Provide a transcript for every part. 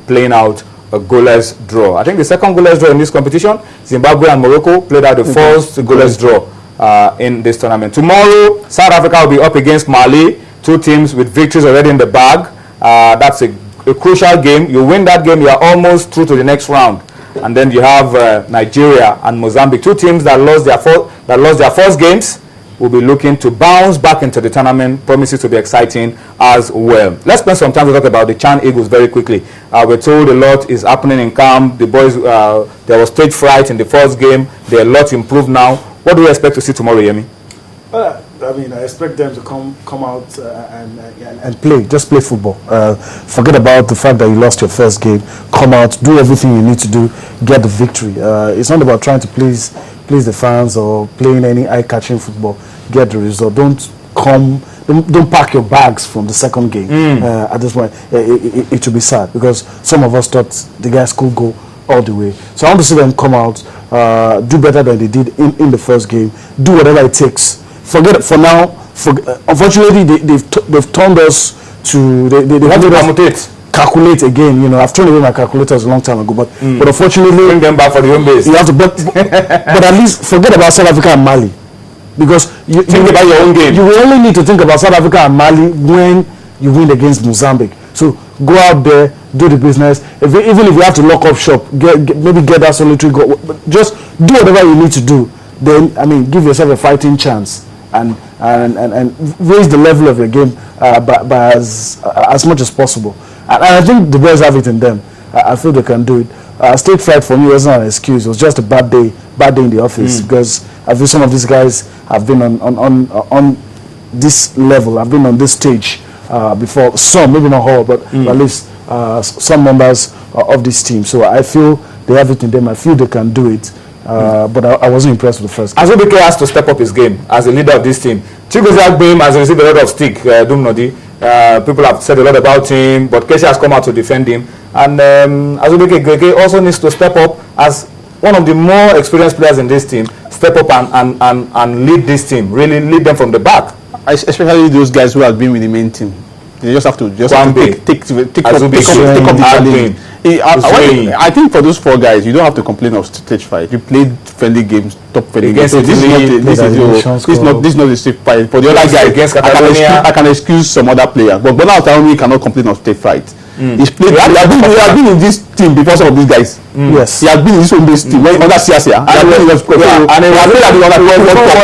playing out a goalless draw. I think the second goalless draw in this competition, Zimbabwe and Morocco played out the first goalless draw in this tournament. Tomorrow, South Africa will be up against Mali, two teams with victories already in the bag. That's a crucial game. You win that game, you are almost through to the next round. And then you have Nigeria and Mozambique, two teams that lost their first games, will be looking to bounce back into the tournament. Promises to be exciting as well. Let's spend some time to talk about the Chan Eagles very quickly. We're told a lot is happening in camp. The boys, there was stage fright in the first game. They're a lot improved now. What do you expect to see tomorrow, Yemi? I mean, I expect them to come out and play. Just play football. Forget about the fact that you lost your first game. Come out, do everything you need to do, get the victory. It's not about trying to please the fans or playing any eye-catching football. Get the result. Don't pack your bags from the second game. At this point, it will be sad because some of us thought the guys could go all the way. So I want to see them come out, do better than they did in the first game. Do whatever it takes. Forget it for now. Unfortunately, they've turned us to they have to calculate again. You know, I've thrown away my calculators a long time ago, but unfortunately, bring them back for the home base. You have to, but at least forget about South Africa and Mali, because you think about your own game. You will only need to think about South Africa and Mali when you win against Mozambique. So go out there, do the business. Even if you have to lock up shop, maybe get that solitary goal. But just do whatever you need to do. Then give yourself a fighting chance. And raise the level of your game by as much as possible. And I think the boys have it in them. I feel they can do it. Stage fright for me wasn't an excuse. It was just a bad day in the office, because I feel some of these guys have been on this level. I've been on this stage before. Some, maybe not all, but at least some members of this team. So I feel they have it in them. I feel they can do it. But I wasn't impressed with the first game. Azubike has to step up his game as a leader of this team. Chigozie Agbim has received a lot of stick, Dumnodi. People have said a lot about him, but Keshi has come out to defend him. And Azubike also needs to step up as one of the more experienced players in this team. Step up and lead this team, really lead them from the back. Especially those guys who have been with the main team. They just have to take up the challenge. I think for those four guys, you don't have to complain of stage fight. You played friendly games, top friendly games. So this is not a stage fight. For the other guys, I can excuse some other players, but Bola Otaomi cannot complain of stage fight. He's played. He has been in this team before some of these guys. Yes, he has been in this home base team under Siasia. And he was one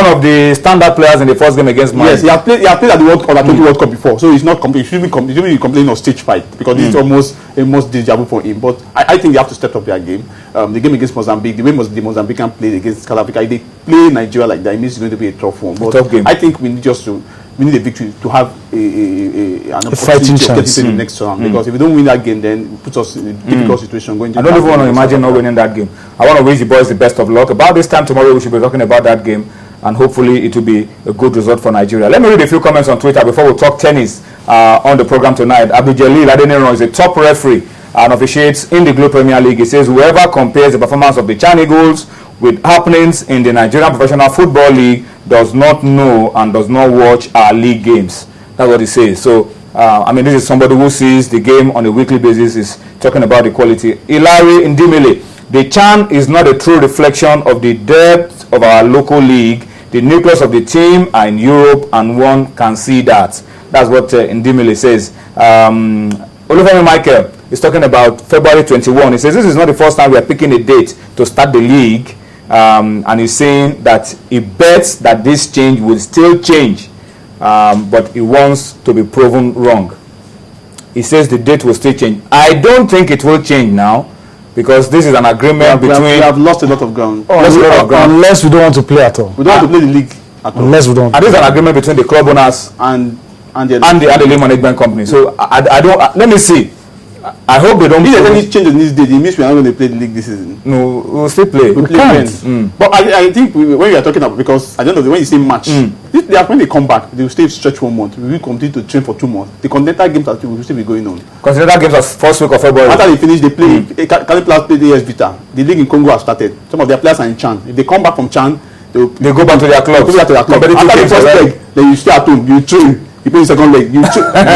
of the standout players in the first game against Mali. Yes, he has played at the World Cup before, so he's not. He shouldn't be complaining of stage fight because it's almost deja vu for him. But I think they have to step up their game. The game against Mozambique, the way the Mozambican played against South Africa, if they play Nigeria like that, it means it's going to be a tough one. But I think we need a victory to have an opportunity to get into the next round. Because if we don't win that game, then it puts us in a difficult situation. I don't even want to imagine not winning that game. I want to wish the boys the best of luck. About this time tomorrow, we should be talking about that game, and hopefully it will be a good result for Nigeria. Let me read a few comments on Twitter before we talk tennis on the program tonight. Abdul Adeniran is a top referee and officiates in the Globe Premier League. He says whoever compares the performance of the Chan Eagles with happenings in the Nigerian Professional Football League does not know and does not watch our league games. That's what he says. So, this is somebody who sees the game on a weekly basis, is talking about the quality. Ilari Ndimele, the Chan is not a true reflection of the depth of our local league. The nucleus of the team are in Europe, and one can see that. That's what Ndimele says. Olufemi Michael is talking about February 21. He says this is not the first time we are picking a date to start the league. And he's saying that he bets that this change will still change, but he wants to be proven wrong. He says the date will still change. I don't think it will change now, because this is an agreement between... We have lost a lot of ground. Unless we don't want to play at all. We don't want to play the league at all. Unless we don't. And this is an agreement between the club owners and the league management company. So I don't... let me see. I hope they don't. If there's any change in this date, it means we are not going to play the league this season. No, we'll still play. We can't. But I think when we are talking about, because at the end of the day, when you say match, when they come back, they will stay stretch 1 month. We will continue to train for 2 months. The continental games will still be going on. Continental games are first week of February. After they finish, they play. Cali players play the AS Vita. The league in Congo has started. Some of their players are in Chan. If they come back from Chan, they go back to their clubs. After the first leg, then you stay at home. You train. You play the second leg. You choke. But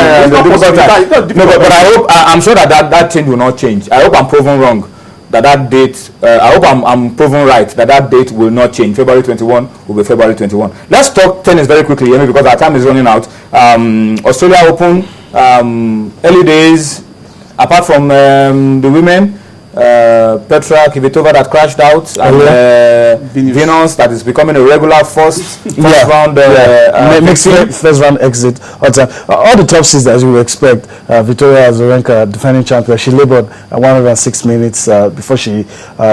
I hope I'm sure that change will not change. I hope I'm proven wrong. That date, I hope I'm proven right that date will not change. February 21 will be February 21. Let's talk tennis very quickly, because our time is running out. Australia Open, early days, apart from the women, Petra Kvitova that crashed out, and Venus that is becoming a regular first round first round exit. All the top seeds as you would expect. Victoria Azarenka, defending champion, she labored 106 minutes before she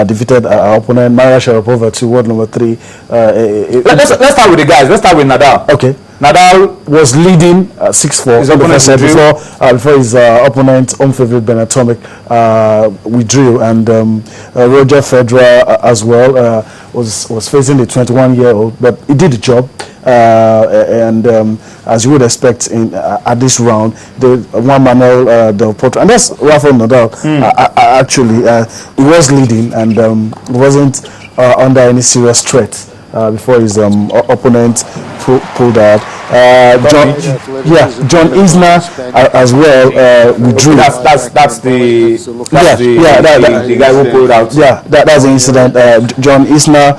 defeated her opponent Maria Sharapova to world number 3. Let's start with the guys. Let's start with Nadal. Okay. Nadal was leading 6-4 before his opponent, home favorite Ben Atomic, withdrew, and Roger Federer as well was facing the 21-year-old, but he did the job. And as you would expect at this round, the Juan Manuel Del Potro, and that's Rafael Nadal. Actually, he was leading and wasn't under any serious threat before his opponent pulled out. John Isner as well withdrew. That's the guy who pulled out. Yeah, that's the incident. John Isner,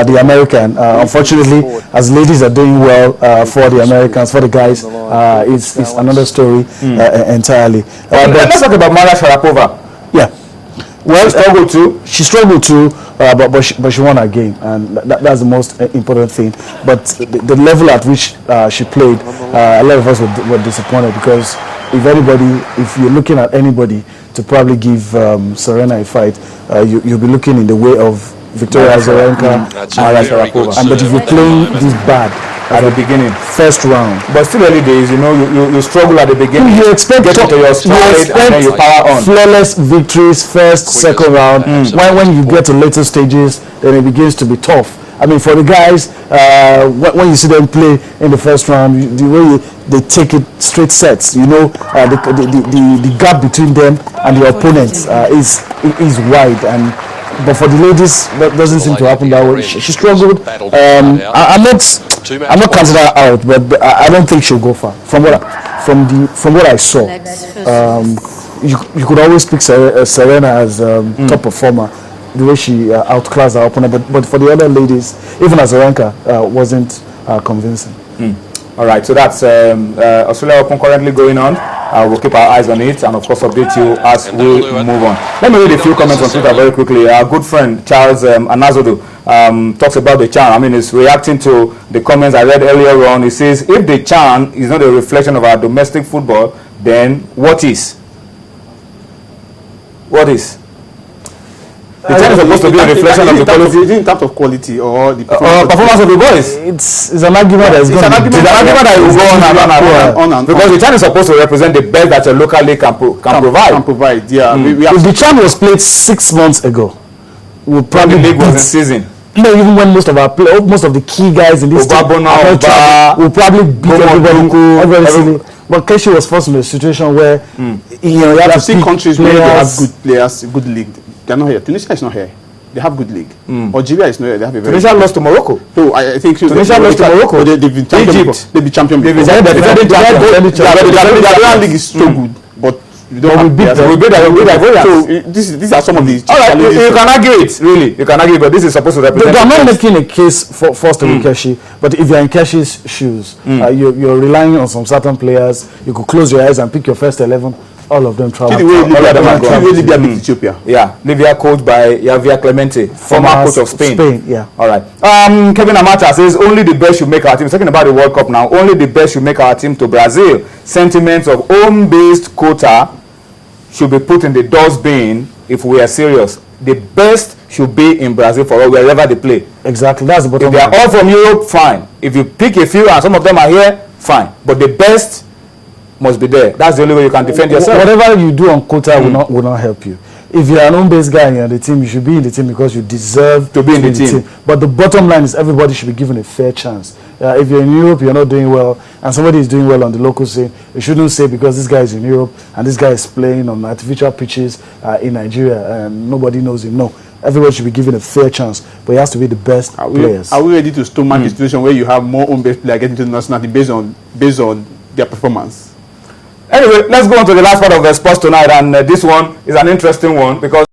the American. Unfortunately, as ladies are doing well for the Americans, for the guys, it's another story entirely. But let's talk about Maria Sharapova. Yeah. Well, she struggled too, but she won her game, and that's the most important thing. But the level at which she played, a lot of us were disappointed, because if you're looking at anybody to probably give Serena a fight, you'll be looking in the way of Victoria Azarenka, Maria Sharapova. But if you're playing this bad at the beginning, first round, but still early days, you struggle at the beginning. You expect get into your stride and then you power on. Flawless victories first, second round. When you get to later stages, then it begins to be tough. I mean, for the guys, when you see them play in the first round, the way they take it straight sets, the gap between them and the opponents is wide. But for the ladies, that doesn't seem to happen that way. She struggled. I'm not counting her out, but I don't think she'll go far. From what I saw, you could always pick Serena as top performer, the way she outclassed her opponent. But for the other ladies, even Azarenka wasn't convincing. All right, so that's Australia Open currently going on. We'll keep our eyes on it, and of course update you as we move on. Let me read a few comments on Twitter very quickly. Our good friend Charles Anazodo talks about the CHAN. I mean, he's reacting to the comments I read earlier on. He says, if the CHAN is not a reflection of our domestic football, then what is? What is? The CHAN is supposed to be a reflection of the quality. In terms of quality or the performance of the boys. It's an argument that is going to go on and on. Because the CHAN is supposed to represent the best that your local league can provide. Yeah. If the CHAN was played 6 months ago, we'll probably the league was in season. No, even when most of the key guys in this team will probably beat everybody. But Keshi was forced into a situation where you have to see countries where they have good players, good league. They're not here. Tunisia is not here. They have good league. Algeria is not here. They have a very Tunisia lost to Morocco. So I think Tunisia lost to Morocco. They've been champion. Egypt. They've been champion. The league is so good, but we don't have beat them. So these are some of the challenges. You can argue it, really. You can argue, but this is supposed to represent. I'm not making a case for Keshi, but if you're in Keshi's shoes, you're relying on some certain players. You could close your eyes and pick your first 11. All of them travel. Libya beat Ethiopia. Yeah, Libya coached by Javier Clemente, former coach of Spain. Yeah. All right. Kevin Amata says only the best should make our team. He's talking about the World Cup now. Only the best should make our team to Brazil. Sentiments of home-based quota should be put in the dustbin if we are serious. The best should be in Brazil for wherever they play. Exactly. That's the bottom line. If they are all from Europe, fine. If you pick a few and some of them are here, fine. But the best must be there. That's the only way you can defend yourself. Whatever you do on quota will not help you. If you're an home-based guy and you're on the team, you should be in the team because you deserve to be in the team. But the bottom line is everybody should be given a fair chance. If you're in Europe, you're not doing well, and somebody is doing well on the local scene, you shouldn't say because this guy is in Europe and this guy is playing on artificial pitches in Nigeria and nobody knows him. No. Everybody should be given a fair chance, but it has to be the best players. Are we ready to stomach a situation where you have more home-based players getting to the national team based on their performance. Anyway, let's go on to the last part of the sports tonight, and this one is an interesting one because